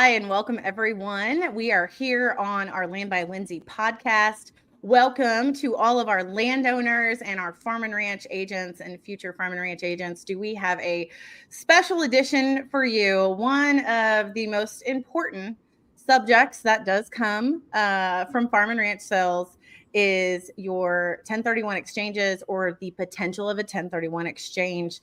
Hi, and welcome everyone. We are here on our Land by Lindsey podcast. Welcome to all of our landowners and our farm and ranch agents and future farm and ranch agents. Do we have a special edition for you? One of the most important subjects that does come from farm and ranch sales is your 1031 exchanges or the potential of a 1031 exchange.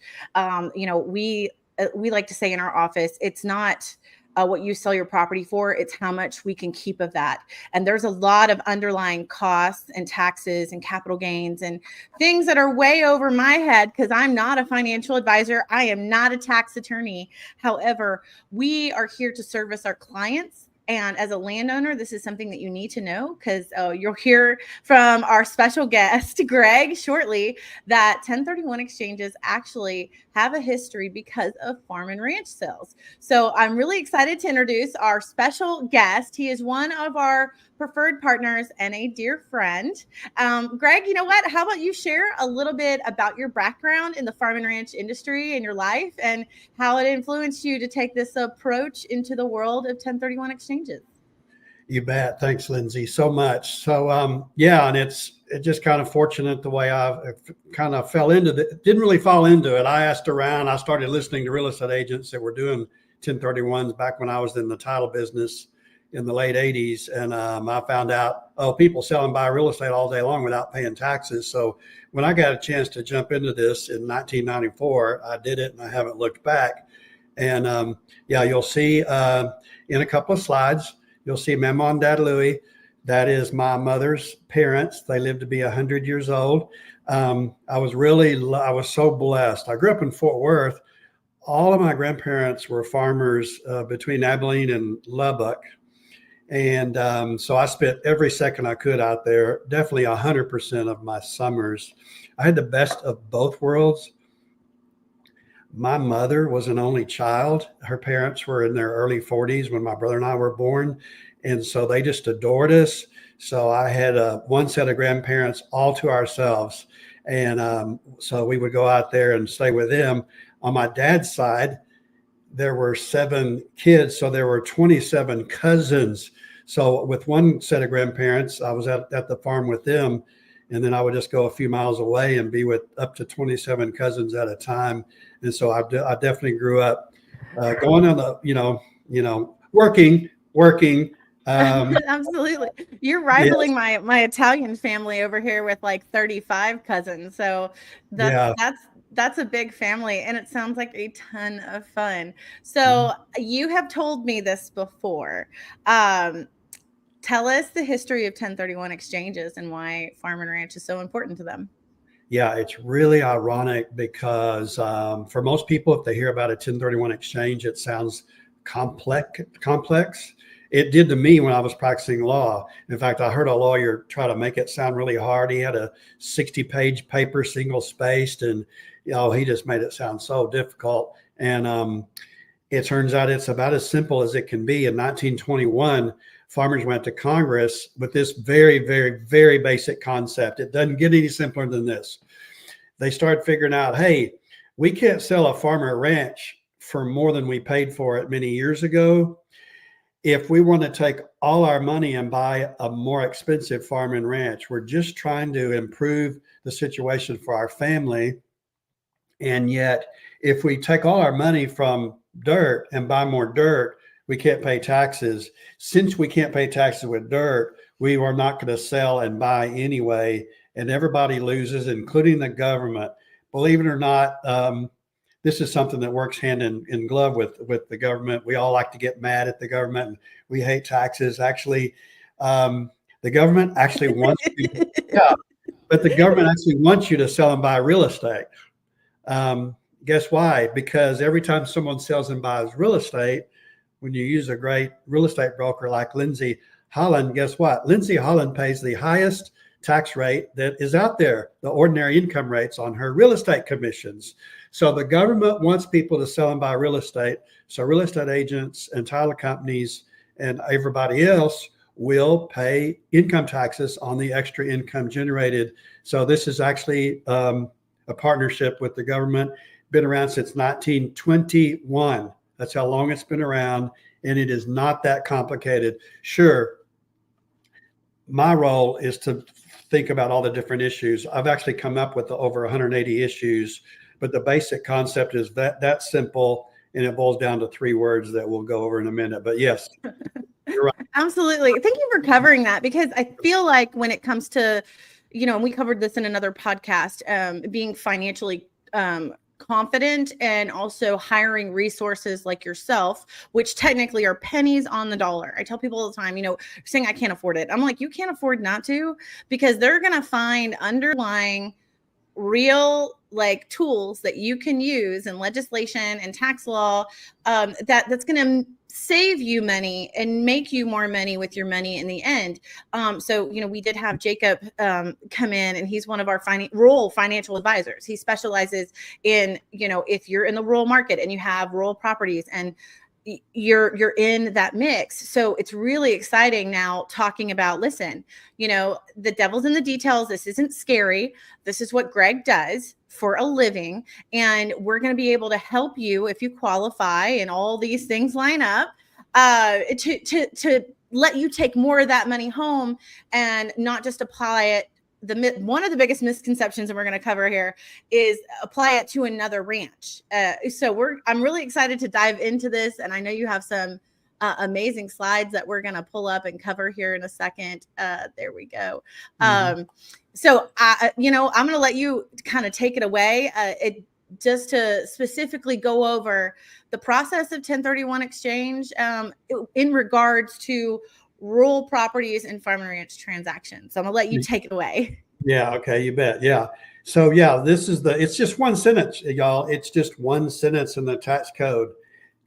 We like to say in our office, it's not what you sell your property for, it's how much we can keep of that. And there's a lot of underlying costs and taxes and capital gains and things that are way over my head because I'm not a financial advisor. I am not a tax attorney. However, we are here to service our clients. And as a landowner, this is something that you need to know because you'll hear from our special guest, Greg, shortly, that 1031 exchanges actually have a history because of farm and ranch sales. So I'm really excited to introduce our special guest. He is one of our preferred partners and a dear friend. Greg, you know what? How about you share a little bit about your background in the farm and ranch industry and your life and how it influenced you to take this approach into the world of 1031 exchanges? You bet. Thanks, Lindsay, so much. So, and it's just kind of fortunate the way I kind of fell into it. Didn't really fall into it. I asked around. I started listening to real estate agents that were doing 1031s back when I was in the title business in the late 80s. And I found out, people selling by real estate all day long without paying taxes. So when I got a chance to jump into this in 1994, I did it and I haven't looked back. And you'll see in a couple of slides, you'll see my mom and dad, Louie. That is my mother's parents. They lived to be 100 years old. I was so blessed. I grew up in Fort Worth. All of my grandparents were farmers between Abilene and Lubbock. And so I spent every second I could out there, definitely 100% of my summers. I had the best of both worlds. My mother was an only child. Her parents were in their early 40s when my brother and I were born. And so they just adored us. So I had one set of grandparents all to ourselves. And so we would go out there and stay with them. On my dad's side, there were 7 kids. So there were 27 cousins. So with one set of grandparents, I was at the farm with them. And then I would just go a few miles away and be with up to 27 cousins at a time. And so I definitely grew up going on the, working. Absolutely. You're rivaling my Italian family over here with like 35 cousins. So that's a big family and it sounds like a ton of fun. So You have told me this before. Tell us the history of 1031 exchanges and why farm and ranch is so important to them. Yeah, it's really ironic because for most people, if they hear about a 1031 exchange, it sounds complex. It did to me when I was practicing law. In fact, I heard a lawyer try to make it sound really hard. He had a 60-page paper, single spaced, and he just made it sound so difficult. And it turns out it's about as simple as it can be. In 1921, farmers went to Congress with this very, very, very basic concept. It doesn't get any simpler than this. They started figuring out, hey, we can't sell a farmer a ranch for more than we paid for it many years ago. If we want to take all our money and buy a more expensive farm and ranch, we're just trying to improve the situation for our family. And yet, if we take all our money from dirt and buy more dirt, we can't pay taxes. Since we can't pay taxes with dirt, we are not going to sell and buy anyway. And everybody loses, including the government. Believe it or not, this is something that works hand in glove with the government. We all like to get mad at the government and we hate taxes. Actually, the government actually wants you, but the government actually wants you to sell and buy real estate. Guess why? Because every time someone sells and buys real estate, when you use a great real estate broker like Lindsey Holland, guess what? Lindsey Holland pays the highest tax rate that is out there, the ordinary income rates on her real estate commissions. So the government wants people to sell and buy real estate. So real estate agents and title companies and everybody else will pay income taxes on the extra income generated. So this is actually a partnership with the government. Been around since 1921. That's how long it's been around. and it is not that complicated. Sure, my role is to think about all the different issues. I've actually come up with over 180 issues, but the basic concept is that's simple, and it boils down to 3 words that we'll go over in a minute. But yes, you're right. Absolutely. Thank you for covering that, because I feel like when it comes to, and we covered this in another podcast, being financially confident and also hiring resources like yourself, which technically are pennies on the dollar. I tell people all the time, saying I can't afford it. I'm like, you can't afford not to, because they're going to find underlying real tools that you can use in legislation and tax law that's going to save you money and make you more money with your money in the end. So we did have Jacob come in, and he's one of our rural financial advisors. He specializes in if you're in the rural market and you have rural properties and you're in that mix. So it's really exciting now talking about, listen, the devil's in the details. This isn't scary. This is what Greg does for a living. And we're going to be able to help you if you qualify and all these things line up to let you take more of that money home and not just apply it. One of the biggest misconceptions that we're going to cover here is apply it to another ranch. So I'm really excited to dive into this. And I know you have some amazing slides that we're going to pull up and cover here in a second. There we go. So I'm going to let you kind of take it away. Just to specifically go over the process of 1031 exchange in regards to rural properties and farm and ranch transactions. So I'm gonna let you take it away. Yeah. Okay. You bet. Yeah. So yeah, it's just one sentence, y'all. It's just one sentence in the tax code.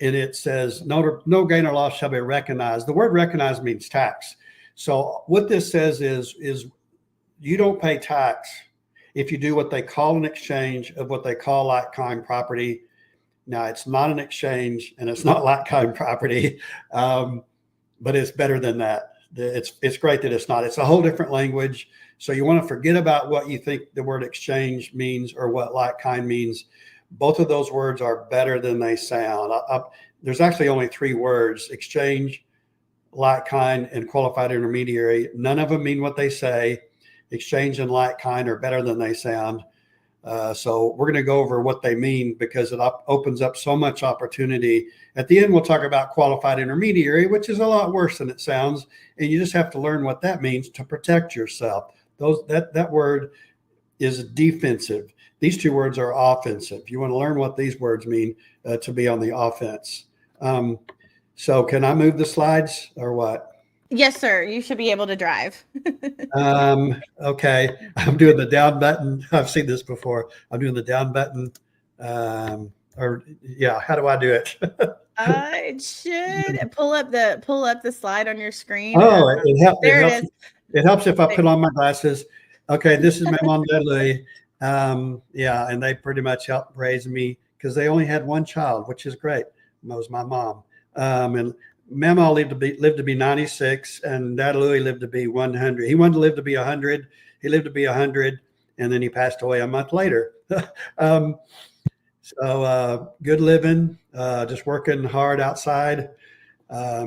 And it says, no gain or loss shall be recognized. The word recognized means tax. So what this says is you don't pay tax if you do what they call an exchange of what they call like-kind property. Now, it's not an exchange and it's not like-kind property, but it's better than that. It's great that it's not. It's a whole different language. So you want to forget about what you think the word exchange means or what like-kind means. Both of those words are better than they sound. There's actually only 3 words: exchange, like-kind, and qualified intermediary. None of them mean what they say. Exchange and like-kind are better than they sound. So we're going to go over what they mean because it opens up so much opportunity. At the end, we'll talk about qualified intermediary, which is a lot worse than it sounds. And you just have to learn what that means to protect yourself. That word is defensive. These 2 words are offensive. You want to learn what these words mean to be on the offense. So can I move the slides or what? Yes, sir. You should be able to drive. Okay. I'm doing the down button. I've seen this before. I'm doing the down button. How do I do it? It should pull up the slide on your screen. Oh, it helps if I put on my glasses. Okay. This is Mailbox Money. And they pretty much helped raise me because they only had one child, which is great. That was my mom. And Mama lived to be 96, and Dad Louie lived to be 100. He wanted to live to be 100. He lived to be 100, and then he passed away a month later. So good living, just working hard outside.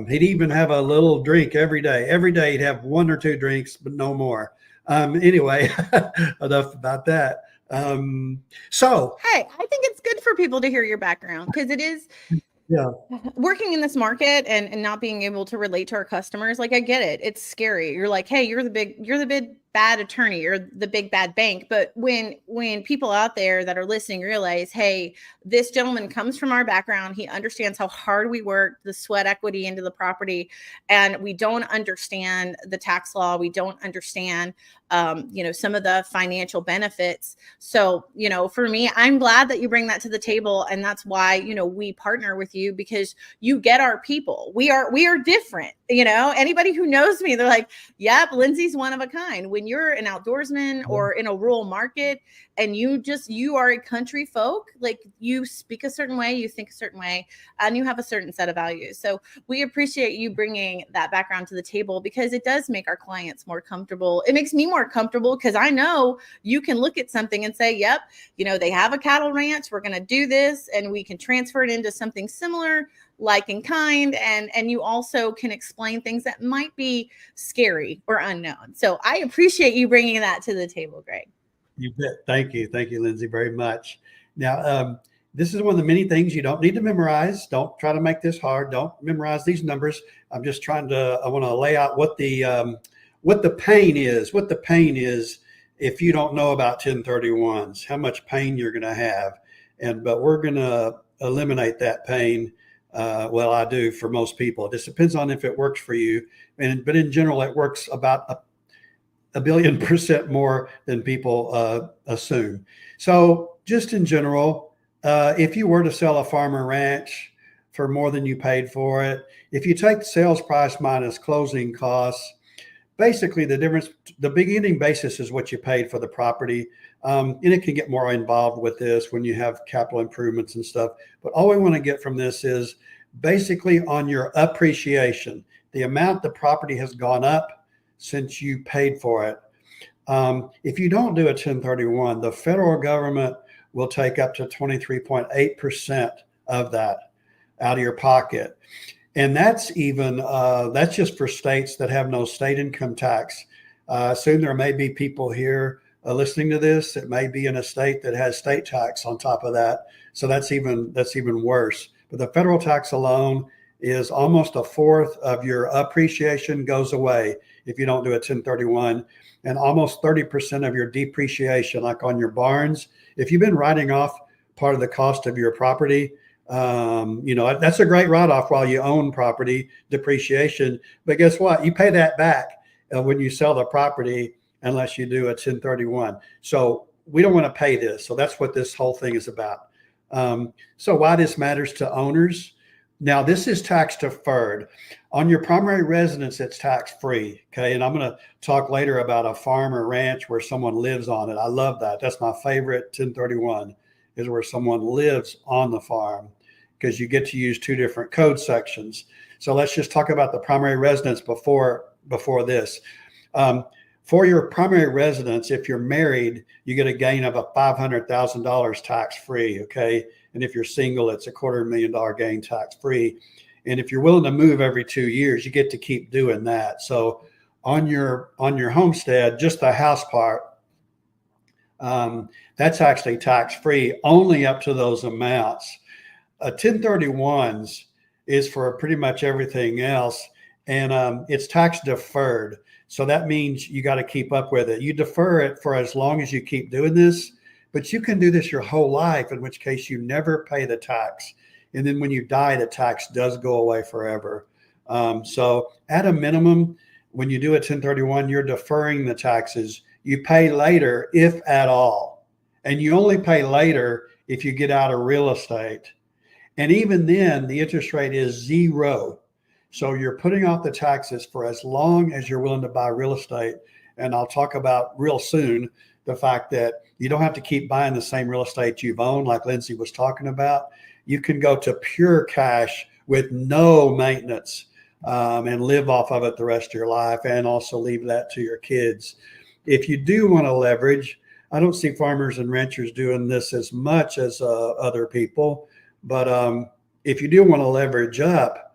He'd even have a little drink every day. Every day he'd have 1 or 2 drinks, but no more. Anyway, enough about that. So hey, I think it's good for people to hear your background because it is. Yeah. Working in this market and not being able to relate to our customers, I get it. It's scary. You're like, hey, you're the big bad attorney, you're the big bad bank. But when people out there that are listening realize, hey, this gentleman comes from our background, he understands how hard we work, the sweat equity into the property, and we don't understand the tax law, we don't understand some of the financial benefits. So, for me, I'm glad that you bring that to the table. And that's why, we partner with you, because you get our people. We are different. Anybody who knows me, they're like, yep, Lindsey's one of a kind. When you're an outdoorsman or in a rural market and you are a country folk, you speak a certain way, you think a certain way, and you have a certain set of values. So we appreciate you bringing that background to the table, because it does make our clients more comfortable. It makes me more comfortable because I know you can look at something and say, yep, they have a cattle ranch, we're going to do this, and we can transfer it into something similar. like and kind, and you also can explain things that might be scary or unknown. So I appreciate you bringing that to the table, Greg. You bet. Thank you, Lindsay, very much. Now, this is one of the many things you don't need to memorize. Don't try to make this hard. Don't memorize these numbers. I'm just I want to lay out what the pain is. What the pain is if you don't know about 1031s, how much pain you're going to have, but we're going to eliminate that pain. Well, I do for most people. It just depends on if it works for you. But in general, it works about a billion% more than people assume. So just in general, if you were to sell a farm or ranch for more than you paid for it, if you take the sales price minus closing costs, basically the beginning basis is what you paid for the property. And it can get more involved with this when you have capital improvements and stuff. But all we want to get from this is basically on your appreciation, the amount the property has gone up since you paid for it. If you don't do a 1031, the federal government will take up to 23.8% of that out of your pocket. And that's that's just for states that have no state income tax. Soon there may be people here listening to this. It may be in a state that has state tax on top of that. So that's even worse. But the federal tax alone is almost a fourth of your appreciation goes away if you don't do a 1031, and almost 30% of your depreciation, like on your barns. If you've been writing off part of the cost of your property, that's a great write-off while you own property depreciation. But guess what? You pay that back when you sell the property unless you do a 1031. So we don't want to pay this. So that's what this whole thing is about. So why this matters to owners. Now, this is tax deferred. On your primary residence, it's tax free. Okay. And I'm going to talk later about a farm or ranch where someone lives on it. I love that. That's my favorite 1031 is where someone lives on the farm, because you get to use two different code sections. So let's just talk about the primary residence before this. For your primary residence, if you're married, you get a gain of $500,000 tax free. Okay. And if you're single, it's $250,000 gain tax free. And if you're willing to move every 2 years, you get to keep doing that. So on your homestead, just the house part, that's actually tax free only up to those amounts. 1031s is for pretty much everything else, and it's tax deferred. So that means you got to keep up with it. You defer it for as long as you keep doing this, but you can do this your whole life, in which case you never pay the tax. And then when you die, the tax does go away forever. So at a minimum, when you do a 1031, you're deferring the taxes. You pay later, if at all. And you only pay later if you get out of real estate. And even then, the interest rate is 0. So you're putting off the taxes for as long as you're willing to buy real estate. And I'll talk about real soon the fact that you don't have to keep buying the same real estate you've owned, like Lindsay was talking about. You can go to pure cash with no maintenance and live off of it the rest of your life, and also leave that to your kids. If you do want to leverage, I don't see farmers and ranchers doing this as much as other people, but if you do want to leverage up,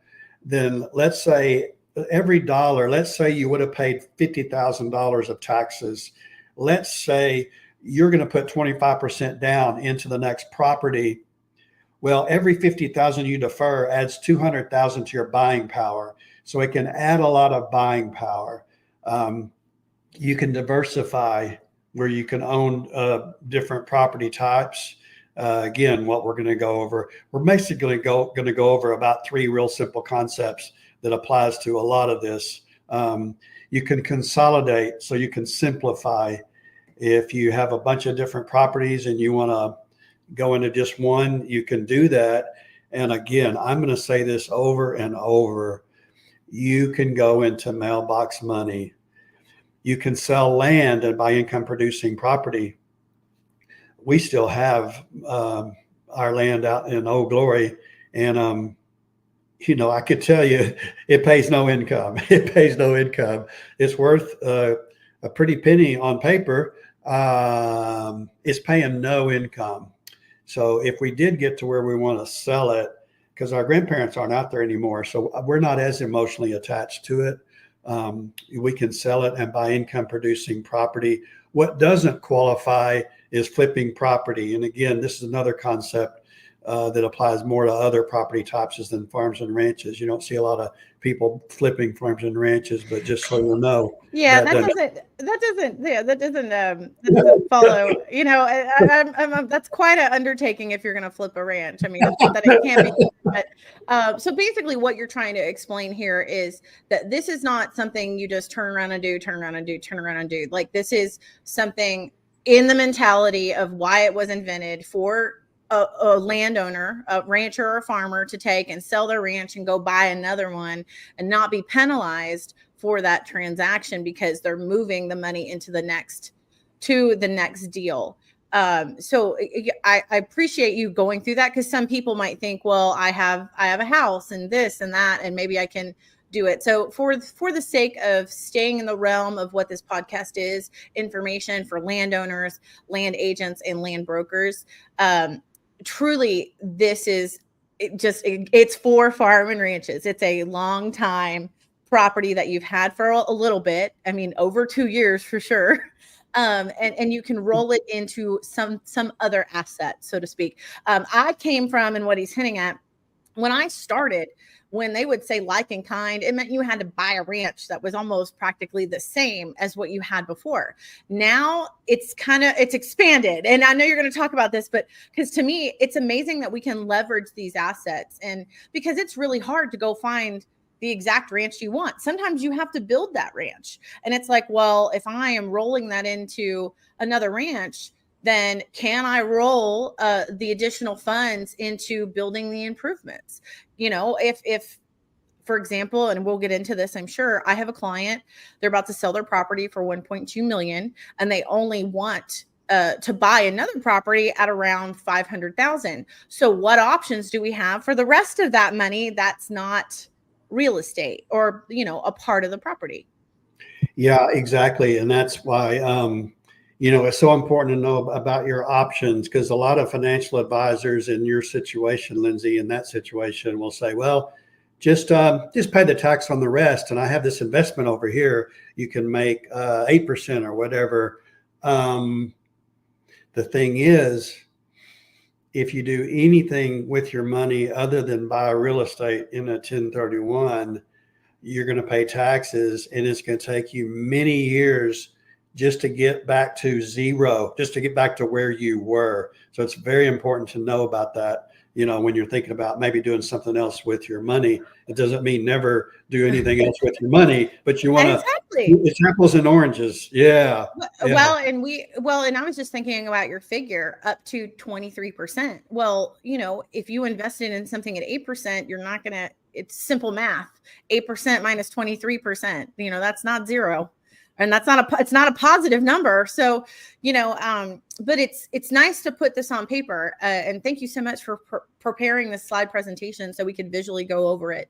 then let's say every dollar, let's say you would have paid $50,000 of taxes. Let's say you're going to put 25% down into the next property. Well, every 50,000 you defer adds 200,000 to your buying power. So it can add a lot of buying power. You can diversify where you can own different property types. Again, what we're going to go over, we're basically going to go over about 3 real simple concepts that applies to a lot of this. You can consolidate, so you can simplify. If you have a bunch of different properties and you want to go into just one, you can do that. And again, I'm going to say this over and over. You can go into Mailbox Money. You can sell land and buy income producing property. We still have our land out in Old Glory, and I could tell you it pays no income. It pays no income. It's worth a pretty penny on paper. It's paying no income. So if we did get to where we want to sell it, because our grandparents aren't out there anymore. So we're not as emotionally attached to it. We can sell it and buy income producing property. What doesn't qualify is flipping property. And again, this is another concept that applies more to other property types than farms and ranches. You don't see a lot of people flipping farms and ranches, but just so you know. Yeah, that doesn't follow. You know, that's quite an undertaking if you're going to flip a ranch. I mean, it's not that it can't be. But, so basically, what you're trying to explain here is that this is not something you just turn around and do. Like, this is something in the mentality of why it was invented for a landowner, a rancher or a farmer to take and sell their ranch and go buy another one and not be penalized for that transaction because they're moving the money into the next deal. So I appreciate you going through that, because some people might think, well, I have a house and this and that, and maybe I can do it. So for the sake of staying in the realm of what this podcast is, information for landowners, land agents, and land brokers, truly, this is it's for farm and ranches. It's a long time property that you've had for a little bit. I mean, over 2 years for sure. And you can roll it into some other asset, so to speak. I came from, and what he's hinting at, when I started, when they would say like in kind, it meant you had to buy a ranch that was almost practically the same as what you had before. Now it's expanded. And I know you're going to talk about this, but because to me, it's amazing that we can leverage these assets, and because it's really hard to go find the exact ranch you want. Sometimes you have to build that ranch. And it's like, well, if I am rolling that into another ranch, then can I roll the additional funds into building the improvements? You know, if, for example, and we'll get into this, I'm sure, I have a client, they're about to sell their property for 1.2 million, and they only want to buy another property at around 500,000. So what options do we have for the rest of that money that's not real estate or, you know, a part of the property? Yeah, exactly. And that's why, you know, it's so important to know about your options, because a lot of financial advisors in your situation, Lindsey, in that situation will say, well, just pay the tax on the rest. And I have this investment over here. You can make 8% or whatever. The thing is, if you do anything with your money other than buy real estate in a 1031, you're going to pay taxes, and it's going to take you many years just to get back to zero, just to get back to where you were. So it's very important to know about that. You know, when you're thinking about maybe doing something else with your money, it doesn't mean never do anything else with your money, but you want to, exactly. It's apples and oranges. Yeah. Well, and I was just thinking about your figure up to 23%. Well, you know, if you invested in something at 8%, you're not going to, it's simple math, 8% minus 23%, you know, that's not zero. And that's it's not a positive number. So, you know, but it's nice to put this on paper. And thank you so much for preparing this slide presentation so we could visually go over it.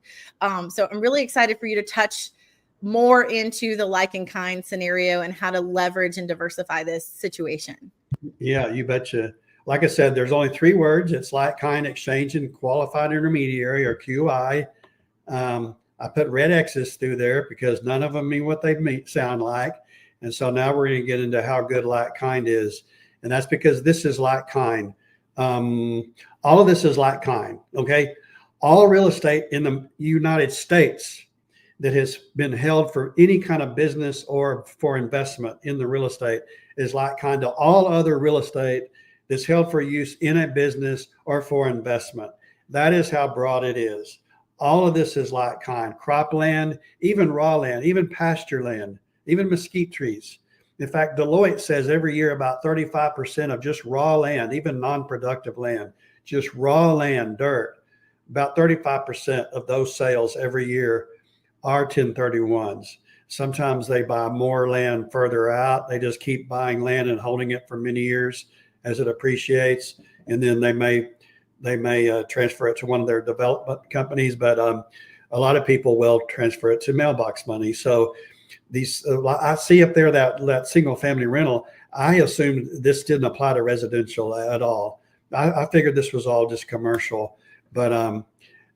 So I'm really excited for you to touch more into the like and kind scenario and how to leverage and diversify this situation. Yeah, you betcha. Like I said, there's only 3 words. It's like, kind, exchange, and qualified intermediary, or QI. I put red X's through there because none of them mean what they sound like. And so now we're going to get into how good like kind is. And that's because this is like kind. All of this is like kind. Okay. All real estate in the United States that has been held for any kind of business or for investment in the real estate is like kind to all other real estate that's held for use in a business or for investment. That is how broad it is. All of this is like kind. Cropland, even raw land, even pasture land, even mesquite trees. In fact, Deloitte says every year about 35% of just raw land, even non-productive land, just raw land, dirt, about 35% of those sales every year are 1031s. Sometimes they buy more land further out. They just keep buying land and holding it for many years as it appreciates. And then they may transfer it to one of their development companies, but a lot of people will transfer it to Mailbox Money. So these, I see up there that single family rental. I assumed this didn't apply to residential at all. I figured this was all just commercial, but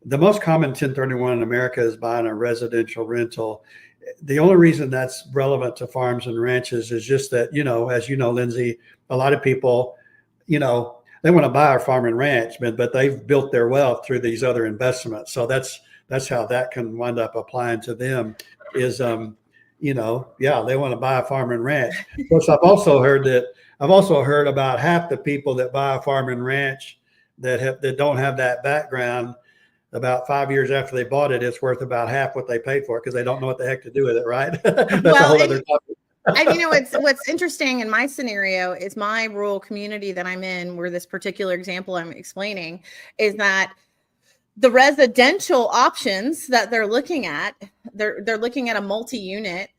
The most common 1031 in America is buying a residential rental. The only reason that's relevant to farms and ranches is just that, as you know, Lindsey, a lot of people, they want to buy our farm and ranch, but they've built their wealth through these other investments. So that's how that can wind up applying to them is, they want to buy a farm and ranch. Of course, I've also heard about half the people that buy a farm and ranch that don't have that background. About 5 years after they bought it, it's worth about half what they paid for it because they don't know what the heck to do with it, right? That's a whole other topic. And what's interesting in my scenario is my rural community that I'm in, where this particular example I'm explaining is that the residential options that they're looking at, they're looking at a multi-unit,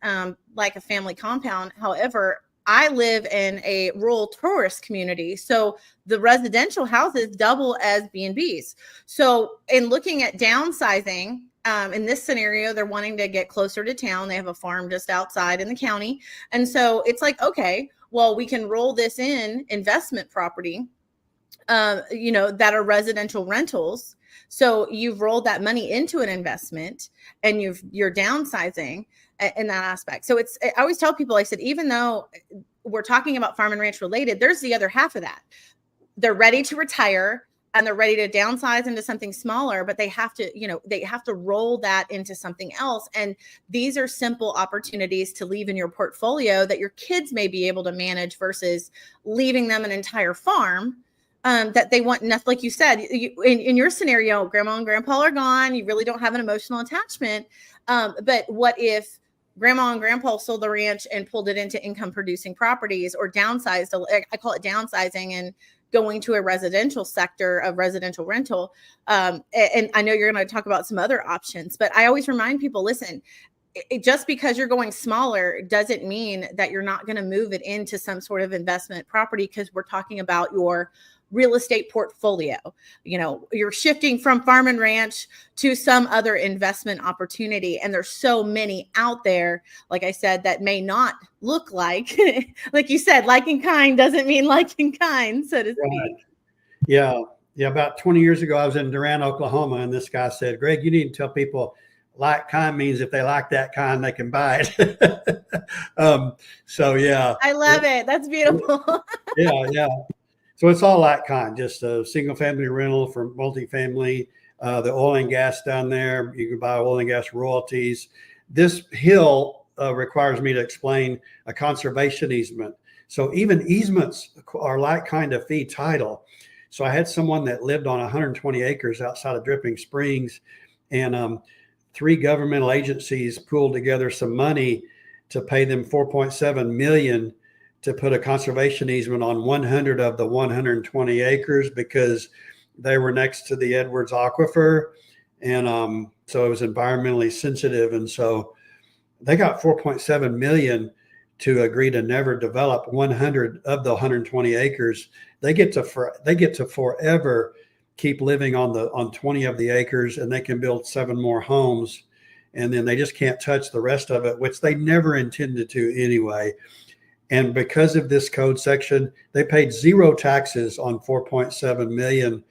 like a family compound. However, I live in a rural tourist community, so the residential houses double as B&Bs. So in looking at downsizing, in this scenario, they're wanting to get closer to town. They have a farm just outside in the county. And so it's like, okay, well, we can roll this in investment property, that are residential rentals. So you've rolled that money into an investment and you're downsizing in that aspect. So I always tell people, I said, even though we're talking about farm and ranch related, there's the other half of that. They're ready to retire and they're ready to downsize into something smaller, but they have to roll that into something else. And these are simple opportunities to leave in your portfolio that your kids may be able to manage versus leaving them an entire farm. That they want enough, like you said, in your scenario, grandma and grandpa are gone. You really don't have an emotional attachment. But what if grandma and grandpa sold the ranch and pulled it into income producing properties or downsized? I call it downsizing and going to a residential sector of residential rental. And I know you're going to talk about some other options, but I always remind people, listen, just because you're going smaller doesn't mean that you're not going to move it into some sort of investment property, because we're talking about your real estate portfolio. You're shifting from farm and ranch to some other investment opportunity. And there's so many out there, like I said, that may not look like, like you said, like in kind doesn't mean like in kind, so to speak. Right. Yeah. About 20 years ago, I was in Durant, Oklahoma, and this guy said, Greg, you need to tell people like kind means if they like that kind, they can buy it. So, yeah. I love it. That's beautiful. Yeah. So it's all that kind, just a single family rental for multifamily, the oil and gas down there. You can buy oil and gas royalties. This hill requires me to explain a conservation easement. So even easements are like kind of fee title. So I had someone that lived on 120 acres outside of Dripping Springs, and 3 governmental agencies pooled together some money to pay them $4.7 million to put a conservation easement on 100 of the 120 acres because they were next to the Edwards Aquifer. And so it was environmentally sensitive. And so they got $4.7 million to agree to never develop 100 of the 120 acres. They get to forever keep living on 20 of the acres, and they can build 7 more homes. And then they just can't touch the rest of it, which they never intended to anyway. And because of this code section, they paid 0 taxes on $4.7 million.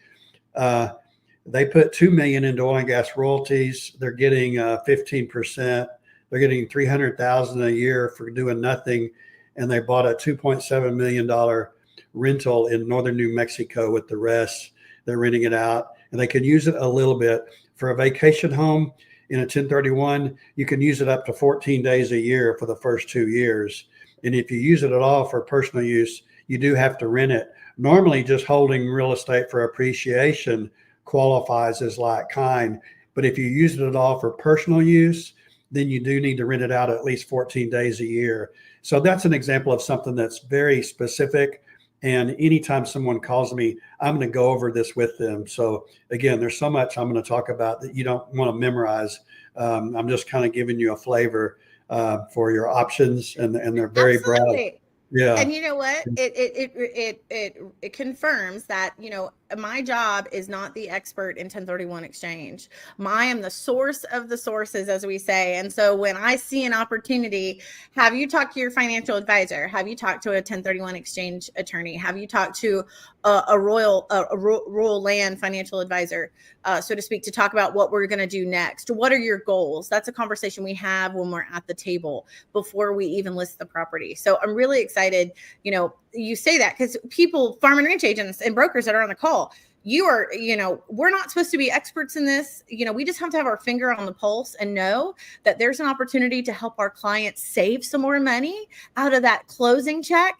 They put $2 million into oil and gas royalties. They're getting 15%. They're getting $300,000 a year for doing nothing. And they bought a $2.7 million rental in northern New Mexico with the rest. They're renting it out, and they can use it a little bit for a vacation home. In a 1031, you can use it up to 14 days a year for the first 2 years. And if you use it at all for personal use, you do have to rent it. Normally, just holding real estate for appreciation qualifies as like kind. But if you use it at all for personal use, then you do need to rent it out at least 14 days a year. So that's an example of something that's very specific. And anytime someone calls me, I'm going to go over this with them. So again, there's so much I'm going to talk about that you don't want to memorize. I'm just kind of giving you a flavor for your options, and they're very Absolutely. broad. Yeah. And you know what? It confirms that, my job is not the expert in 1031 exchange. I am the source of the sources, as we say. And so when I see an opportunity, have you talked to your financial advisor? Have you talked to a 1031 exchange attorney? Have you talked to a rural land financial advisor, so to speak, to talk about what we're going to do next? What are your goals? That's a conversation we have when we're at the table before we even list the property. So I'm really excited, you say that, because people, farm and ranch agents and brokers that are on the call, we're not supposed to be experts in this. We just have to have our finger on the pulse and know that there's an opportunity to help our clients save some more money out of that closing check.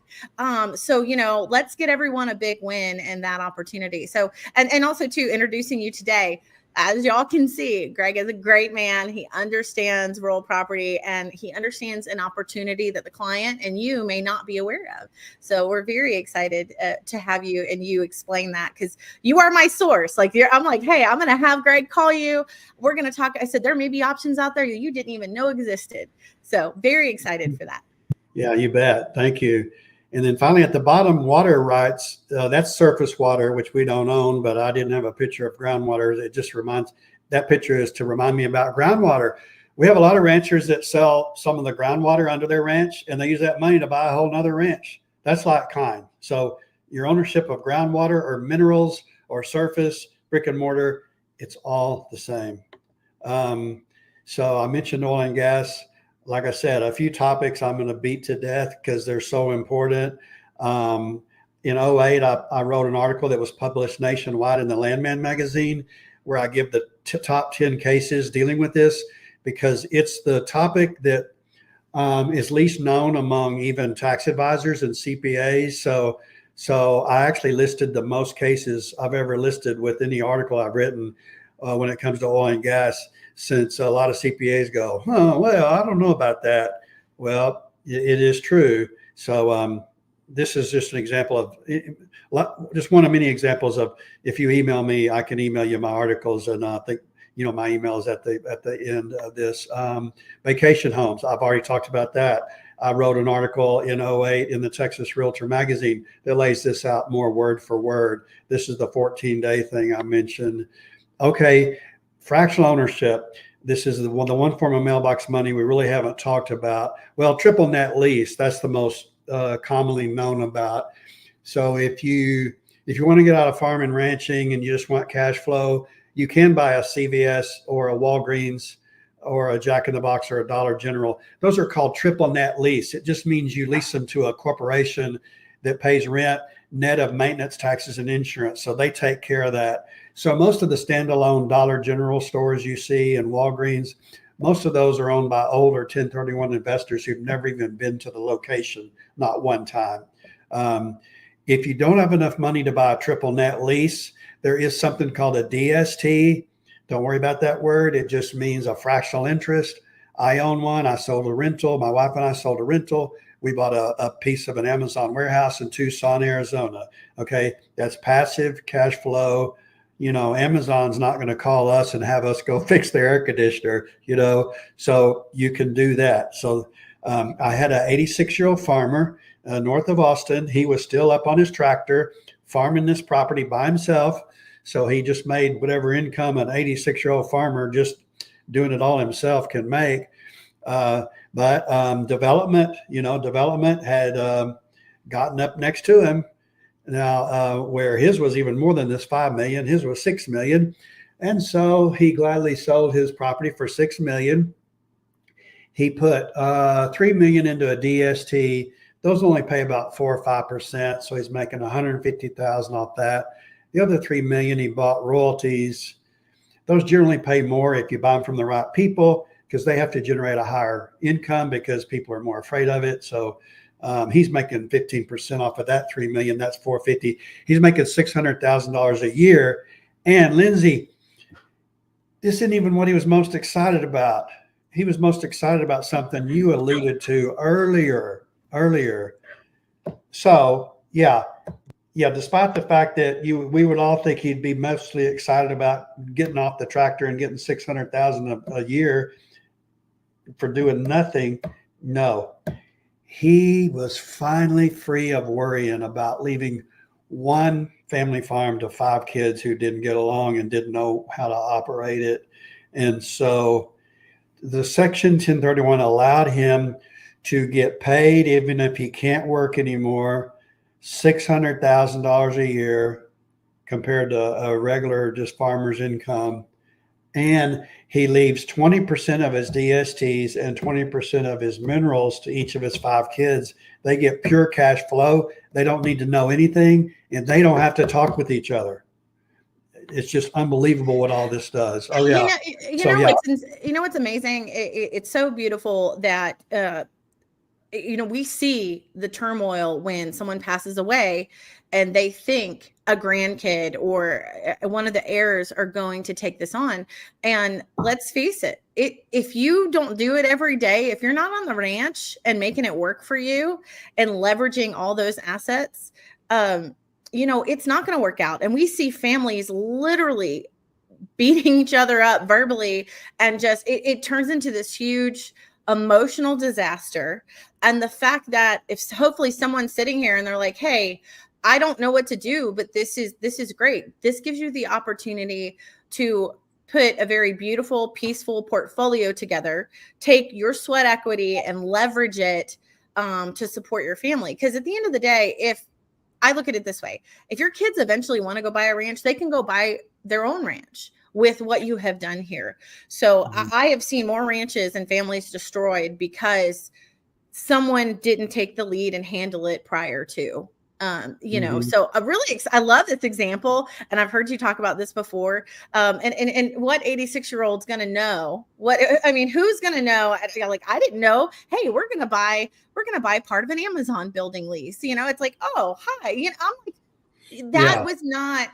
So let's get everyone a big win in that opportunity. So, and also too, introducing you today. As y'all can see, Greg is a great man. He understands rural property, and he understands an opportunity that the client and you may not be aware of. So we're very excited to have you and you explain that, because you are my source. I'm like, hey, I'm going to have Greg call you. We're going to talk. I said, there may be options out there that you didn't even know existed. So very excited for that. Yeah, you bet. Thank you. And then finally at the bottom, water rights, that's surface water, which we don't own, but I didn't have a picture of groundwater. It just that picture is to remind me about groundwater. We have a lot of ranchers that sell some of the groundwater under their ranch, and they use that money to buy a whole nother ranch. That's like kind. So your ownership of groundwater or minerals or surface, brick and mortar, it's all the same. So I mentioned oil and gas. Like I said, a few topics I'm going to beat to death because they're so important. In 2008, I wrote an article that was published nationwide in the Lehrmann magazine, where I give the top 10 cases dealing with this, because it's the topic that is least known among even tax advisors and CPAs. So I actually listed the most cases I've ever listed with any article I've written when it comes to oil and gas, since a lot of CPAs go, oh, well, I don't know about that. Well, it is true. So this is just an example of, just one of many examples of, if you email me, I can email you my articles. And I think, my email is at the end of this. Vacation homes, I've already talked about that. I wrote an article in 2008 in the Texas Realtor magazine that lays this out more word for word. This is the 14-day thing I mentioned. Okay, fractional ownership. This is the one form of mailbox money we really haven't talked about. Well, triple net lease, that's the most commonly known about. So if you want to get out of farm and ranching and you just want cash flow, you can buy a CVS or a Walgreens or a Jack in the Box or a Dollar General. Those are called triple net lease. It just means you lease them to a corporation that pays rent, net of maintenance, taxes, and insurance. So they take care of that. So most of the standalone Dollar General stores you see and Walgreens, most of those are owned by older 1031 investors who've never even been to the location, not one time. If you don't have enough money to buy a triple net lease, there is something called a DST. Don't worry about that word. It just means a fractional interest. I own one. I sold a rental. My wife and I sold a rental. We bought a piece of an Amazon warehouse in Tucson, Arizona. Okay, that's passive cash flow. Amazon's not going to call us and have us go fix their air conditioner, so you can do that. So I had an 86-year-old farmer north of Austin. He was still up on his tractor farming this property by himself. So he just made whatever income an 86-year-old farmer just doing it all himself can make. But development had gotten up next to him. Now, where his was even more than this $5 million, his was $6 million. And so he gladly sold his property for $6 million. He put $3 million into a DST. Those only pay about 4 or 5%. So he's making $150,000 off that. The other $3 million, he bought royalties. Those generally pay more if you buy them from the right people, because they have to generate a higher income because people are more afraid of it. So he's making 15% off of that $3 million. That's $450,000. He's making $600,000 a year. And Lindsey, this isn't even what he was most excited about. He was most excited about something you alluded to earlier. So yeah. Despite the fact that we would all think he'd be mostly excited about getting off the tractor and getting $600,000 a year for doing nothing, no. He was finally free of worrying about leaving one family farm to 5 kids who didn't get along and didn't know how to operate it. And so the Section 1031 allowed him to get paid, even if he can't work anymore, $600,000 a year compared to a regular just farmer's income. And he leaves 20% of his DSTs and 20% of his minerals to each of his 5 kids. They get pure cash flow. They don't need to know anything, and they don't have to talk with each other. It's just unbelievable what all this does. Oh yeah. What's amazing? It's so beautiful that we see the turmoil when someone passes away and they think a grandkid or one of the heirs are going to take this on. And let's face it, if you don't do it every day, if you're not on the ranch and making it work for you and leveraging all those assets, it's not going to work out. And we see families literally beating each other up verbally, and just it turns into this huge emotional disaster. And the fact that if hopefully someone's sitting here and they're like, hey, I don't know what to do, but this is great. This gives you the opportunity to put a very beautiful, peaceful portfolio together, take your sweat equity and leverage it to support your family. Because at the end of the day, if I look at it this way, if your kids eventually want to go buy a ranch, they can go buy their own ranch with what you have done here. So I have seen more ranches and families destroyed because someone didn't take the lead and handle it prior to. So I love this example, and I've heard you talk about this before. And what 86-year-old's going to know? Who's going to know? Like, I didn't know. Hey, we're going to buy part of an Amazon building lease. It's like, oh, hi. I'm like, that was not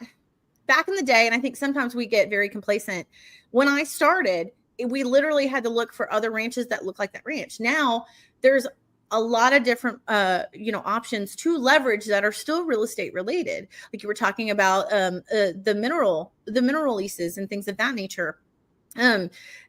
back in the day. And I think sometimes we get very complacent. When I started, we literally had to look for other ranches that look like that ranch. Now there's a lot of different, options to leverage that are still real estate related. Like you were talking about the mineral leases and things of that nature.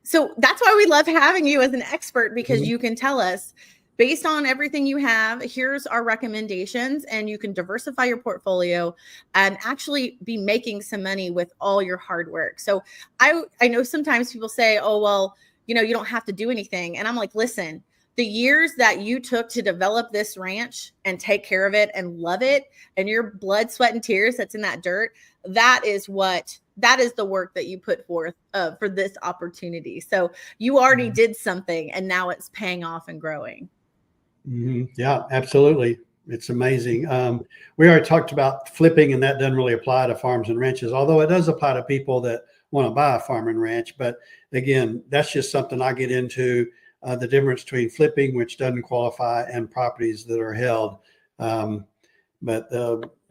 So that's why we love having you as an expert, because you can tell us, based on everything you have, here's our recommendations, and you can diversify your portfolio and actually be making some money with all your hard work. So I know sometimes people say, oh, well, you don't have to do anything. And I'm like, listen, the years that you took to develop this ranch and take care of it and love it, and your blood, sweat, and tears that's in that dirt, that is the work that you put forth for this opportunity. So you already did something, and now it's paying off and growing. Yeah, absolutely. It's amazing. We already talked about flipping, and that doesn't really apply to farms and ranches, although it does apply to people that want to buy a farm and ranch. But again, that's just something I get into, the difference between flipping, which doesn't qualify, and properties that are held.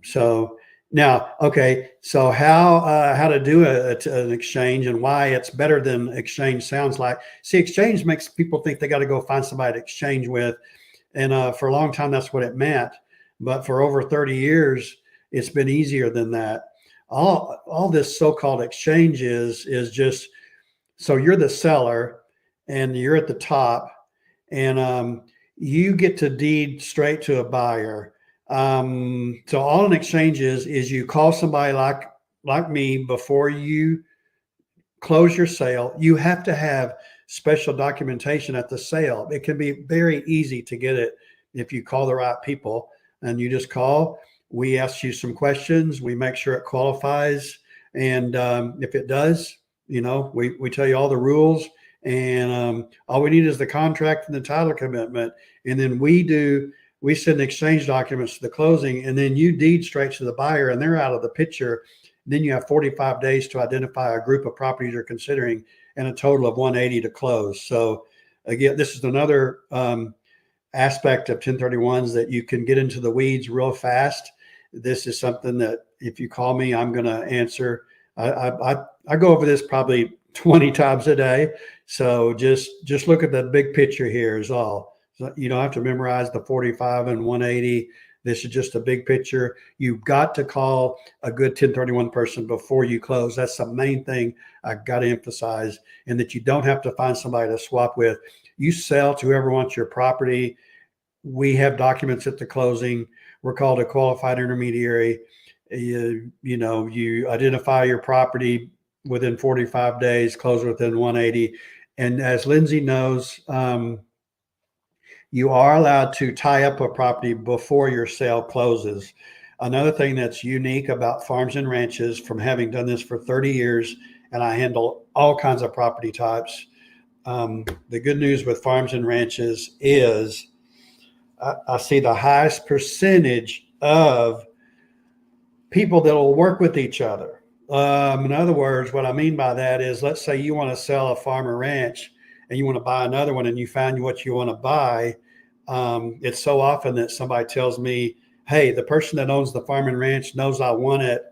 So now, okay, so how to do an exchange and why it's better than exchange sounds like. See, exchange makes people think they got to go find somebody to exchange with. And for a long time, that's what it meant. But for over 30 years, it's been easier than that. All this so-called exchange is just, so you're the seller and you're at the top, and you get to deed straight to a buyer. So all an exchange is you call somebody like me before you close your sale. You have to have special documentation at the sale. It can be very easy to get it if you call the right people, and you just call. We ask you some questions. We make sure it qualifies. And if it does, we tell you all the rules, and all we need is the contract and the title commitment. And then we send exchange documents to the closing, and then you deed straight to the buyer, and they're out of the picture. Then you have 45 days to identify a group of properties you're considering, and a total of 180 to close. So again, this is another aspect of 1031s that you can get into the weeds real fast. This is something that if you call me, I'm going to answer. I go over this probably 20 times a day. So just look at the big picture here is all. So you don't have to memorize the 45 and 180. This is just a big picture. You've got to call a good 1031 person before you close. That's the main thing I've got to emphasize, and that you don't have to find somebody to swap with. You sell to whoever wants your property. We have documents at the closing. We're called a qualified intermediary. You identify your property within 45 days, close within 180. And as Lindsey knows, you are allowed to tie up a property before your sale closes. Another thing that's unique about farms and ranches, from having done this for 30 years, and I handle all kinds of property types. The good news with farms and ranches is I see the highest percentage of people that will work with each other. In other words, what I mean by that is, let's say you want to sell a farm or ranch and you want to buy another one, and you find what you want to buy. It's so often that somebody tells me, hey, the person that owns the farm and ranch knows I want it,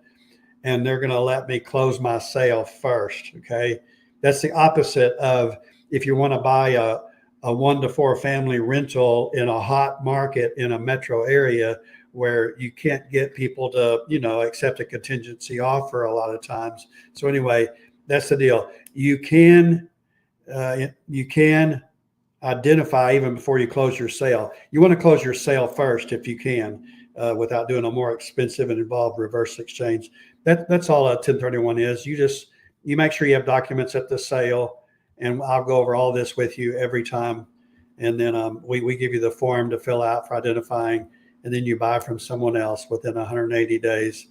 and they're going to let me close my sale first. Okay. That's the opposite of if you want to buy a 1 to 4 family rental in a hot market in a metro area where you can't get people to, accept a contingency offer a lot of times. So anyway, that's the deal. You can identify even before you close your sale. You want to close your sale first if you can, without doing a more expensive and involved reverse exchange. That's all a 1031 is. You make sure you have documents at the sale, and I'll go over all this with you every time. And then we give you the form to fill out for identifying, and then you buy from someone else within 180 days.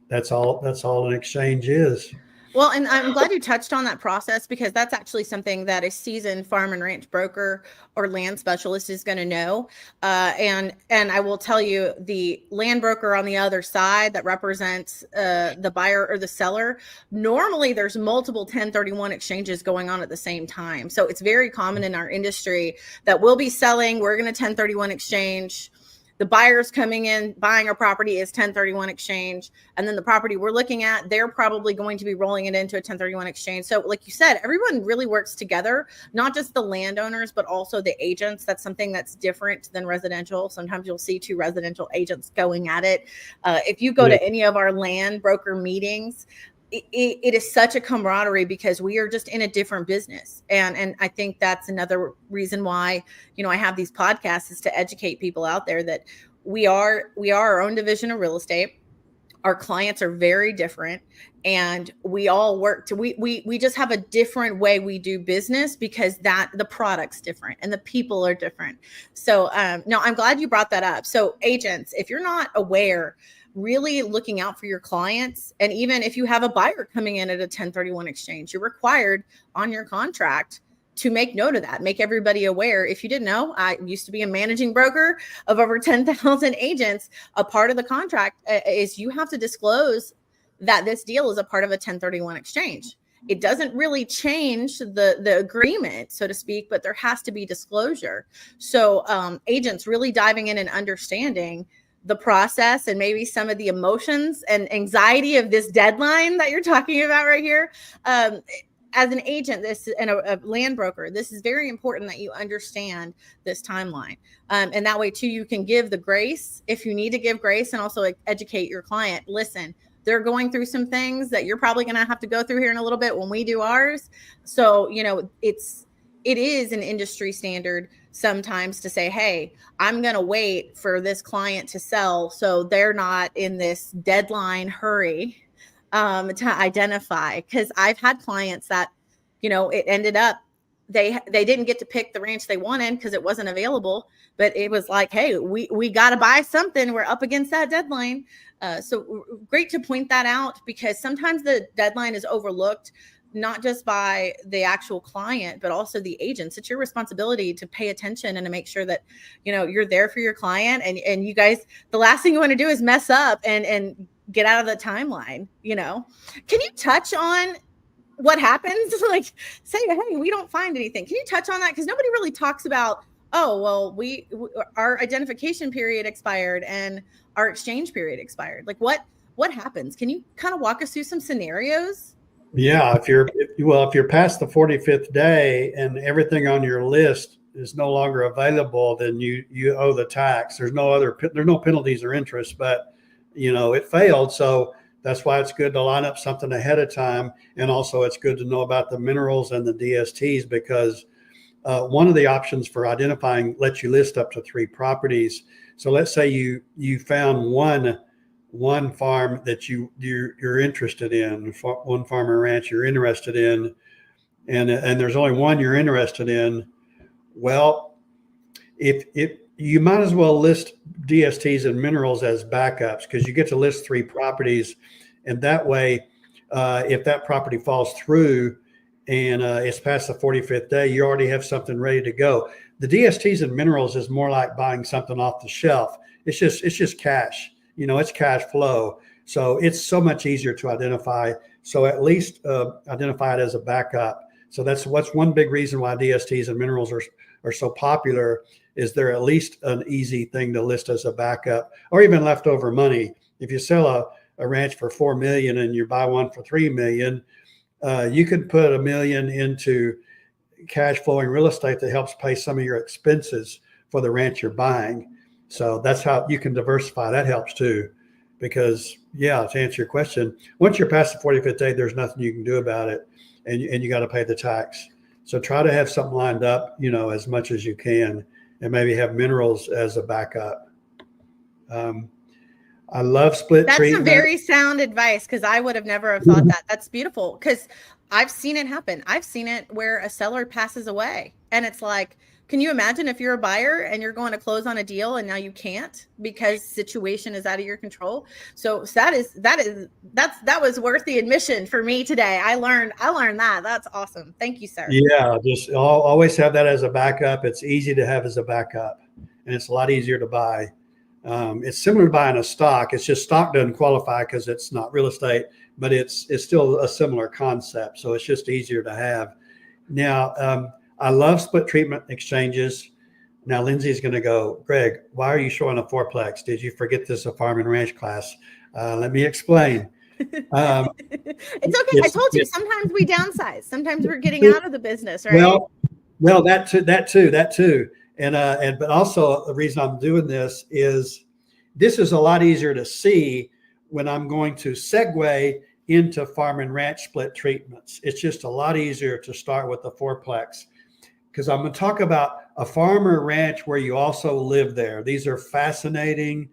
That's all an exchange is. Well, and I'm glad you touched on that process, because that's actually something that a seasoned farm and ranch broker or land specialist is going to know. And I will tell you, the land broker on the other side that represents the buyer or the seller, normally there's multiple 1031 exchanges going on at the same time. So it's very common in our industry that we'll be selling, we're going to 1031 exchange. The buyer's coming in, buying our property is 1031 exchange. And then the property we're looking at, they're probably going to be rolling it into a 1031 exchange. So like you said, everyone really works together, not just the landowners, but also the agents. That's something that's different than residential. Sometimes you'll see 2 residential agents going at it. If you go to any of our land broker meetings, it is such a camaraderie, because we are just in a different business. And I think that's another reason why, I have these podcasts, is to educate people out there that we are our own division of real estate. Our clients are very different, and we all work we just have a different way we do business, because the product's different and the people are different. So no, I'm glad you brought that up. So agents, if you're not aware, really looking out for your clients. And even if you have a buyer coming in at a 1031 exchange, you're required on your contract to make note of that, make everybody aware. If you didn't know, I used to be a managing broker of over 10,000 agents. A part of the contract is you have to disclose that this deal is a part of a 1031 exchange. It doesn't really change the agreement, so to speak, but there has to be disclosure. So agents really diving in and understanding the process, and maybe some of the emotions and anxiety of this deadline that you're talking about right here. As an agent, and a land broker, this is very important that you understand this timeline. And that way too, you can give the grace if you need to give grace, and also educate your client. Listen, they're going through some things that you're probably going to have to go through here in a little bit when we do ours. So, it is an industry standard sometimes to say, hey, I'm going to wait for this client to sell, so they're not in this deadline hurry to identify. Because I've had clients that, it ended up, they didn't get to pick the ranch they wanted because it wasn't available, but it was like, hey, we got to buy something. We're up against that deadline. So great to point that out, because sometimes the deadline is overlooked, not just by the actual client, but also the agents. It's your responsibility to pay attention and to make sure that, you're there for your client, and you guys, the last thing you want to do is mess up and get out of the timeline. Can you touch on what happens? Like, say, hey, we don't find anything. Can you touch on that? Because nobody really talks about, oh, well, our identification period expired and our exchange period expired. Like, what happens? Can you kind of walk us through some scenarios? Yeah, if you're past the 45th day and everything on your list is no longer available, then you owe the tax. There's no penalties or interest, but it failed. So that's why it's good to line up something ahead of time. And also it's good to know about the minerals and the DSTs, because one of the options for identifying lets you list up to 3 properties. So let's say you found one one farm that you're interested in, one farm or ranch you're interested in, and there's only one you're interested in, well, if you might as well list DSTs and minerals as backups, because you get to list 3 properties, and that way, if that property falls through and it's past the 45th day, you already have something ready to go. The DSTs and minerals is more like buying something off the shelf. It's just cash. It's cash flow. So it's so much easier to identify. So at least identify it as a backup. So that's what's one big reason why DSTs and minerals are so popular, is they're at least an easy thing to list as a backup, or even leftover money. If you sell a ranch for $4 million and you buy one for $3 million, you could put $1 million into cash flowing real estate that helps pay some of your expenses for the ranch you're buying. So that's how you can diversify. That helps too, because to answer your question, once you're past the 45th day, there's nothing you can do about it, and you got to pay the tax. So try to have something lined up, as much as you can, and maybe have minerals as a backup. I love split treatment. That's a very sound advice, because I would have never thought that. That's beautiful, because I've seen it happen. I've seen it where a seller passes away, and it's like, can you imagine if you're a buyer and you're going to close on a deal and now you can't because situation is out of your control? So that was worth the admission for me today. I learned that. That's awesome. Thank you, sir. Yeah, just always have that as a backup. It's easy to have as a backup, and it's a lot easier to buy. It's similar to buying a stock. It's just stock doesn't qualify because it's not real estate, but it's still a similar concept. So it's just easier to have. Now, I love split treatment exchanges. Now, Lindsay's going to go, Greg, why are you showing a fourplex? Did you forget this a farm and ranch class? Let me explain. It's okay. I told you, sometimes we downsize. Sometimes we're getting out of the business, right? Well, that too. But also the reason I'm doing this is a lot easier to see when I'm going to segue into farm and ranch split treatments. It's just a lot easier to start with the fourplex, because I'm going to talk about a farm or ranch where you also live there. These are fascinating.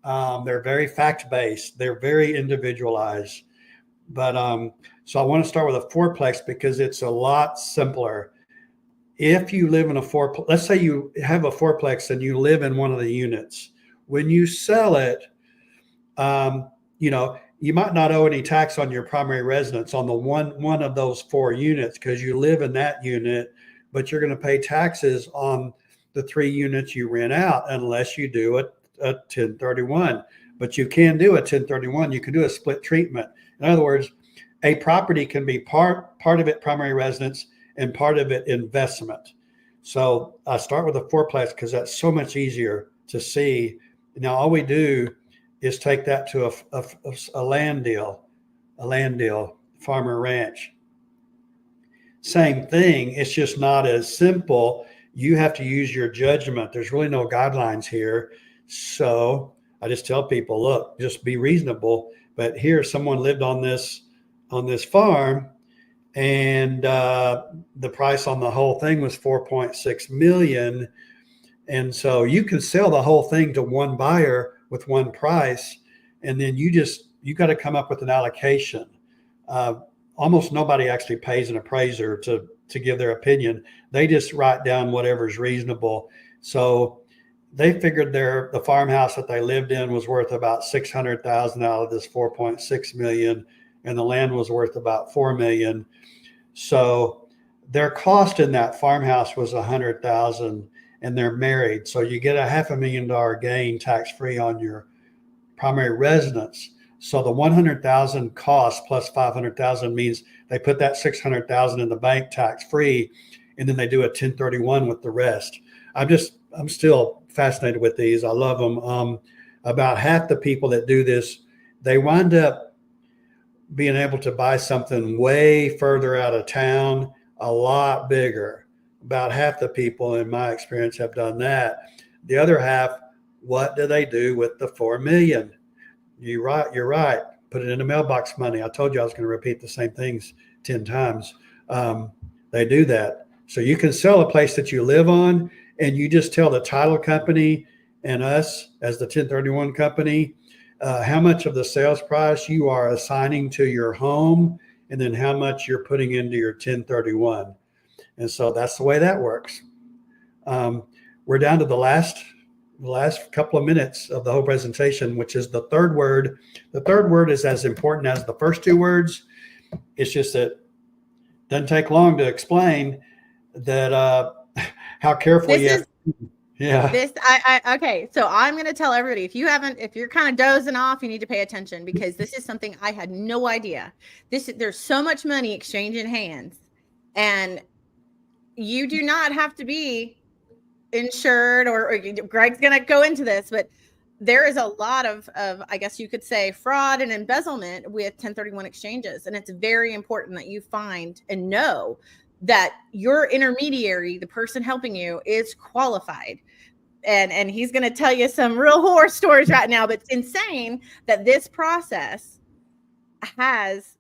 They're very fact-based. They're very individualized. But so I want to start with a fourplex because it's a lot simpler. If you live in a fourplex, let's say you have a fourplex and you live in one of the units. When you sell it, you might not owe any tax on your primary residence on the one of those 4 units because you live in that unit, but you're going to pay taxes on the 3 units you rent out unless you do a 1031. But you can do a 1031. You can do a split treatment. In other words, a property can be part of it primary residence and part of it investment. So I start with a fourplex because that's so much easier to see. Now all we do is take that to a land deal, farmer ranch. Same thing. It's just not as simple. You have to use your judgment. There's really no guidelines here. So I just tell people, look, just be reasonable. But here, someone lived on this farm, and the price on the whole thing was $4.6 million. And so you can sell the whole thing to one buyer with one price, and then you got to come up with an allocation. Almost nobody actually pays an appraiser to give their opinion. They just write down whatever's reasonable. So they figured the farmhouse that they lived in was worth about $600,000 out of this $4.6 million, and the land was worth about $4 million. So their cost in that farmhouse was $100,000, and they're married. So you get a $500,000 gain tax-free on your primary residence. So the $100,000 cost plus $500,000 means they put that $600,000 in the bank tax-free, and then they do a 1031 with the rest. I'm still fascinated with these. I love them. About half the people that do this, they wind up being able to buy something way further out of town, a lot bigger. About half the people in my experience have done that. The other half, what do they do with the $4 million? You're right. Put it into Mailbox Money. I told you I was going to repeat the same things 10 times. They do that. So you can sell a place that you live on, and you just tell the title company and us as the 1031 company how much of the sales price you are assigning to your home, and then how much you're putting into your 1031. And so that's the way that works. We're down to the last couple of minutes of the whole presentation, which is the third word. The third word is as important as the first two words. It's just that it doesn't take long to explain that how careful you have. Yeah. Okay. So I'm going to tell everybody, if you're kind of dozing off, you need to pay attention, because this is something I had no idea. There's so much money exchanging hands, and you do not have to be insured, or Greg's going to go into this, but there is a lot of, I guess you could say, fraud and embezzlement with 1031 exchanges. And it's very important that you find and know that your intermediary, the person helping you, is qualified. And he's going to tell you some real horror stories right now, but it's insane that this process has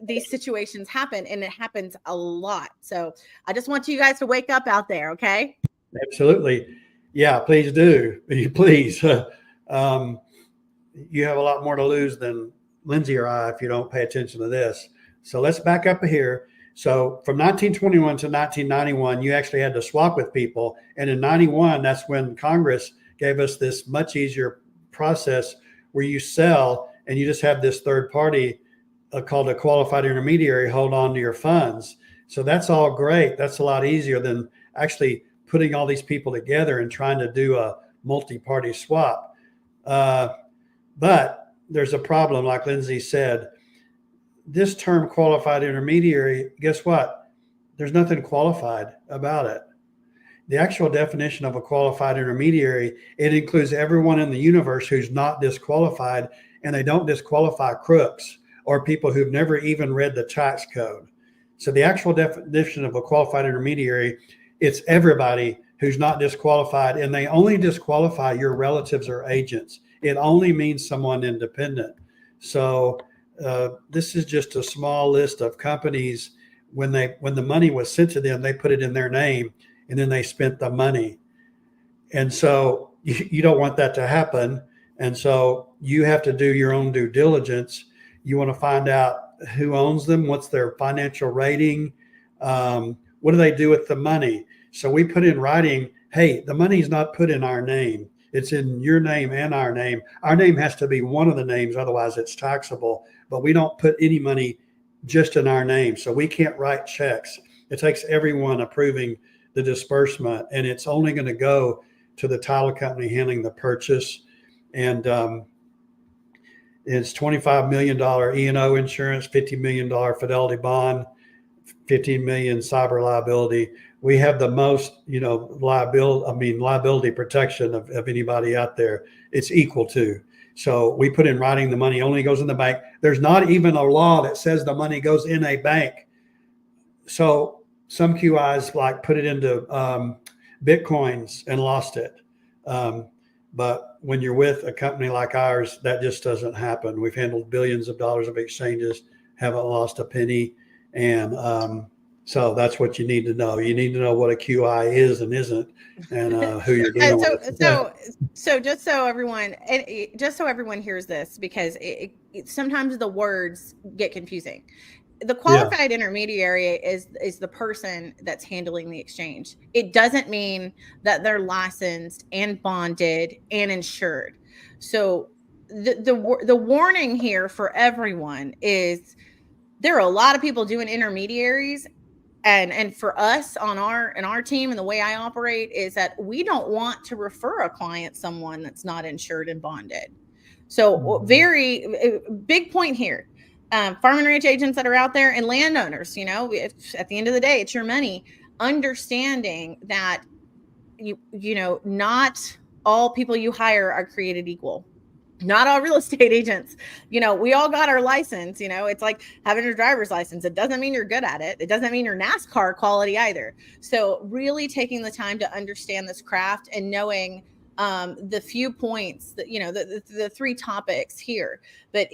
these situations happen, and it happens a lot. So I just want you guys to wake up out there. Okay. Absolutely. Yeah, please do. Please. You have a lot more to lose than Lindsey or I if you don't pay attention to this. So let's back up here. So from 1921 to 1991, you actually had to swap with people. And in 91, that's when Congress gave us this much easier process where you sell and you just have this third party called a qualified intermediary hold on to your funds. So that's all great. That's a lot easier than actually putting all these people together and trying to do a multi-party swap. But there's a problem, like Lindsey said. This term qualified intermediary, guess what? There's nothing qualified about it. The actual definition of a qualified intermediary, it includes everyone in the universe who's not disqualified, and they don't disqualify crooks or people who've never even read the tax code. So the actual definition of a qualified intermediary, it's everybody who's not disqualified, and they only disqualify your relatives or agents. It only means someone independent. So this is just a small list of companies. When the money was sent to them, they put it in their name, and then they spent the money. And so you don't want that to happen. And so you have to do your own due diligence. You want to find out who owns them, what's their financial rating, what do they do with the money. So we put in writing, hey, the money's not put in our name. It's in your name and our name. Our name has to be one of the names, otherwise it's taxable. But we don't put any money just in our name. So we can't write checks. It takes everyone approving the disbursement, and it's only going to go to the title company handling the purchase. And it's $25 million E&O insurance, $50 million fidelity bond, $15 million cyber liability. We have the most, liability protection of anybody out there. It's equal to. So we put in writing the money only goes in the bank. There's not even a law that says the money goes in a bank. So some QIs like put it into Bitcoins and lost it. But when you're with a company like ours, that just doesn't happen. We've handled billions of dollars of exchanges, haven't lost a penny. And so that's what you need to know. You need to know what a QI is and isn't, and who you're dealing with. So just so everyone hears this, because sometimes the words get confusing. The qualified intermediary is the person that's handling the exchange. It doesn't mean that they're licensed and bonded and insured. So the warning here for everyone is there are a lot of people doing intermediaries. And for us in our team, and the way I operate is that we don't want to refer a client someone that's not insured and bonded. So very big point here. Farm and ranch agents that are out there, and landowners, at the end of the day, it's your money. Understanding that not all people you hire are created equal. Not all real estate agents, we all got our license. It's like having your driver's license. It doesn't mean you're good at it. It doesn't mean you're NASCAR quality either. So really taking the time to understand this craft and knowing the few points that, the three topics here, but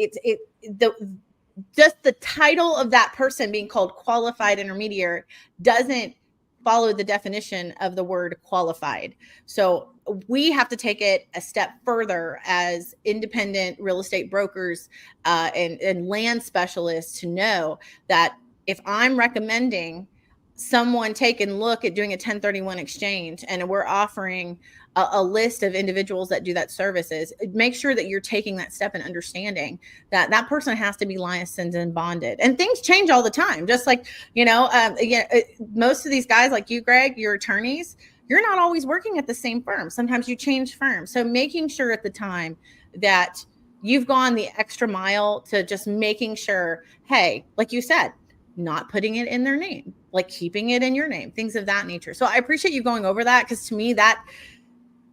just the title of that person being called qualified intermediary doesn't follow the definition of the word qualified. So we have to take it a step further as independent real estate brokers and land specialists to know that if I'm recommending someone take a look at doing a 1031 exchange and we're offering a list of individuals that do that services, make sure that you're taking that step and understanding that that person has to be licensed and bonded. And things change all the time. Just like, most of these guys like you, Greg, your attorneys, you're not always working at the same firm. Sometimes you change firms. So making sure at the time that you've gone the extra mile to just making sure, hey, like you said, not putting it in their name, like keeping it in your name, things of that nature. So I appreciate you going over that, because to me, that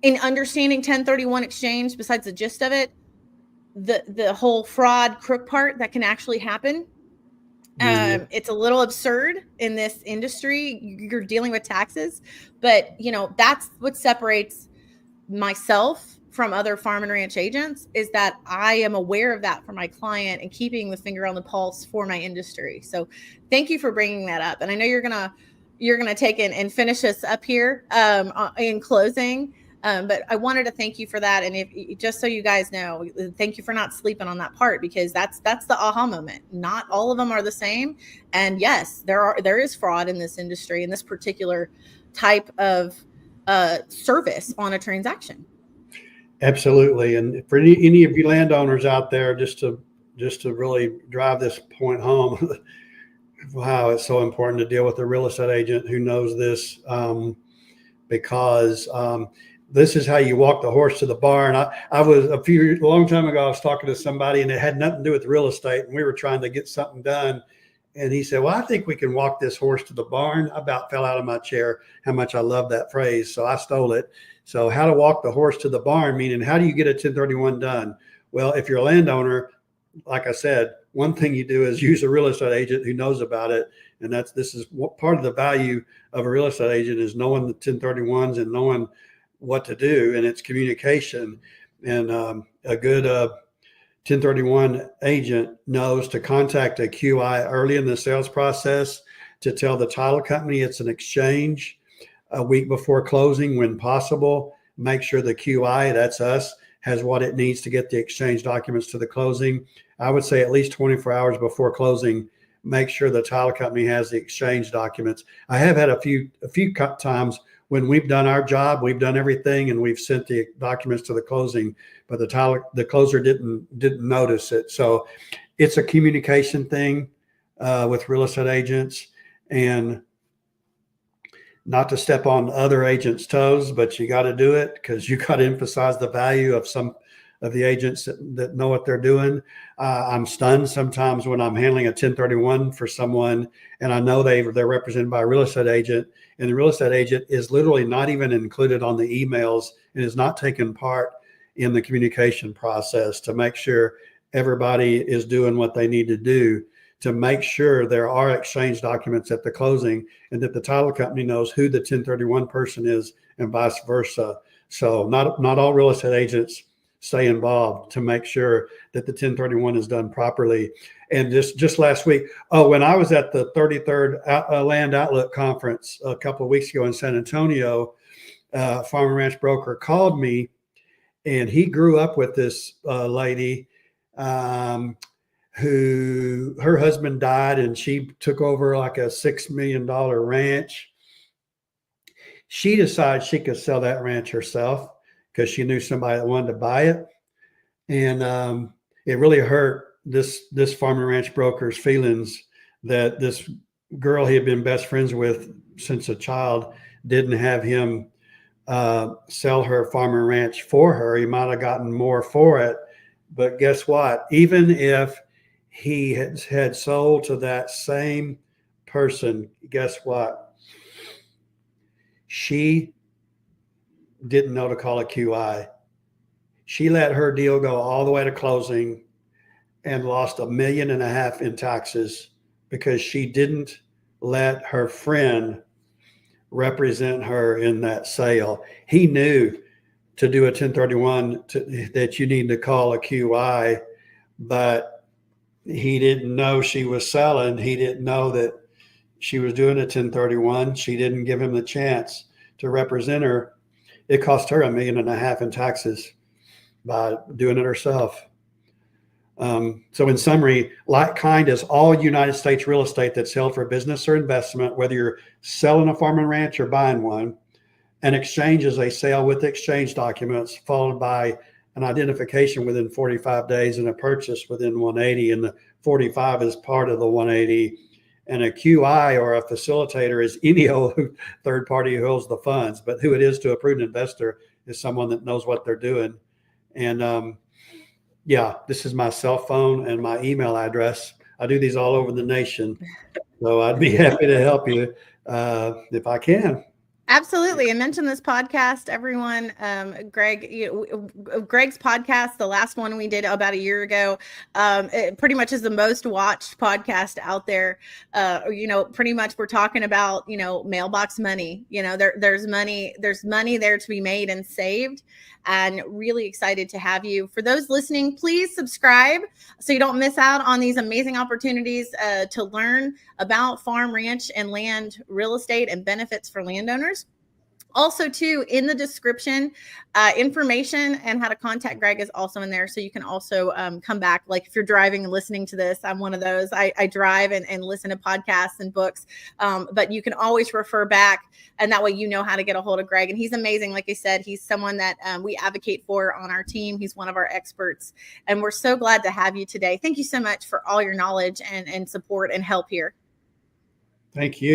in understanding 1031 exchange, besides the gist of it, the whole fraud crook part that can actually happen, it's a little absurd in this industry. You're dealing with taxes, but that's what separates myself from other farm and ranch agents, is that I am aware of that for my client and keeping the finger on the pulse for my industry. So thank you for bringing that up. And I know you're gonna take in and finish us up here in closing. But I wanted to thank you for that. And if just so you guys know, thank you for not sleeping on that part, because that's the aha moment. Not all of them are the same. And yes, there is fraud in this industry, in this particular type of service on a transaction. Absolutely. And for any of you landowners out there, just to really drive this point home, wow, it's so important to deal with a real estate agent who knows this, because this is how you walk the horse to the barn. I was a long time ago, I was talking to somebody and it had nothing to do with real estate, and we were trying to get something done. And he said, well, I think we can walk this horse to the barn. I about fell out of my chair, how much I love that phrase. So I stole it. So how to walk the horse to the barn, meaning how do you get a 1031 done? Well, if you're a landowner, like I said, one thing you do is use a real estate agent who knows about it. And this is what part of the value of a real estate agent is, knowing the 1031s and knowing what to do, and it's communication. And a good 1031 agent knows to contact a QI early in the sales process to tell the title company it's an exchange a week before closing when possible. Make sure the QI, that's us, has what it needs to get the exchange documents to the closing. I would say at least 24 hours before closing, make sure the title company has the exchange documents. I have had a few times when we've done our job, we've done everything, and we've sent the documents to the closing, but the closer didn't notice it. So it's a communication thing with real estate agents, and not to step on other agents' toes, but you got to do it, because you got to emphasize the value of some of the agents that know what they're doing. I'm stunned sometimes when I'm handling a 1031 for someone and I know they're represented by a real estate agent, and the real estate agent is literally not even included on the emails and is not taking part in the communication process to make sure everybody is doing what they need to do to make sure there are exchange documents at the closing, and that the title company knows who the 1031 person is, and vice versa. So not all real estate agents stay involved to make sure that the 1031 is done properly. And just last week, when I was at the 33rd Land Outlook Conference a couple of weeks ago in San Antonio, farm and ranch broker called me, and he grew up with this lady who her husband died, and she took over like a $6 million ranch. She decided she could sell that ranch herself because she knew somebody that wanted to buy it. And it really hurt this farm and ranch broker's feelings that this girl he had been best friends with since a child didn't have him sell her farm and ranch for her. He might have gotten more for it, but guess what? Even if he had sold to that same person, guess what? She didn't know to call a QI. She let her deal go all the way to closing and lost $1.5 million in taxes because she didn't let her friend represent her in that sale. He knew to do a 1031 that you need to call a QI, but he didn't know she was selling. He didn't know that she was doing a 1031. She didn't give him the chance to represent her. it cost her $1.5 million in taxes by doing it herself. So in summary, like kind is all United States real estate that's held for business or investment, whether you're selling a farm and ranch or buying one. An exchange is a sale with exchange documents followed by an identification within 45 days and a purchase within 180. And the 45 is part of the 180. And a QI or a facilitator is any third party who holds the funds, but who it is to a prudent investor is someone that knows what they're doing. And yeah, this is my cell phone and my email address. I do these all over the nation. So I'd be happy to help you if I can. Absolutely. And mention this podcast, everyone. Greg, Greg's podcast, the last one we did about a year ago, it pretty much is the most watched podcast out there. Pretty much we're talking about, mailbox money. There's money there to be made and saved. And really excited to have you. For those listening, please subscribe so you don't miss out on these amazing opportunities to learn about farm, ranch, and land real estate and benefits for landowners. Also, too, in the description, information and how to contact Greg is also in there. So you can also come back. Like if you're driving and listening to this, I'm one of those. I drive and listen to podcasts and books, but you can always refer back. And that way you know how to get a hold of Greg. And he's amazing. Like I said, he's someone that we advocate for on our team. He's one of our experts. And we're so glad to have you today. Thank you so much for all your knowledge and support and help here. Thank you.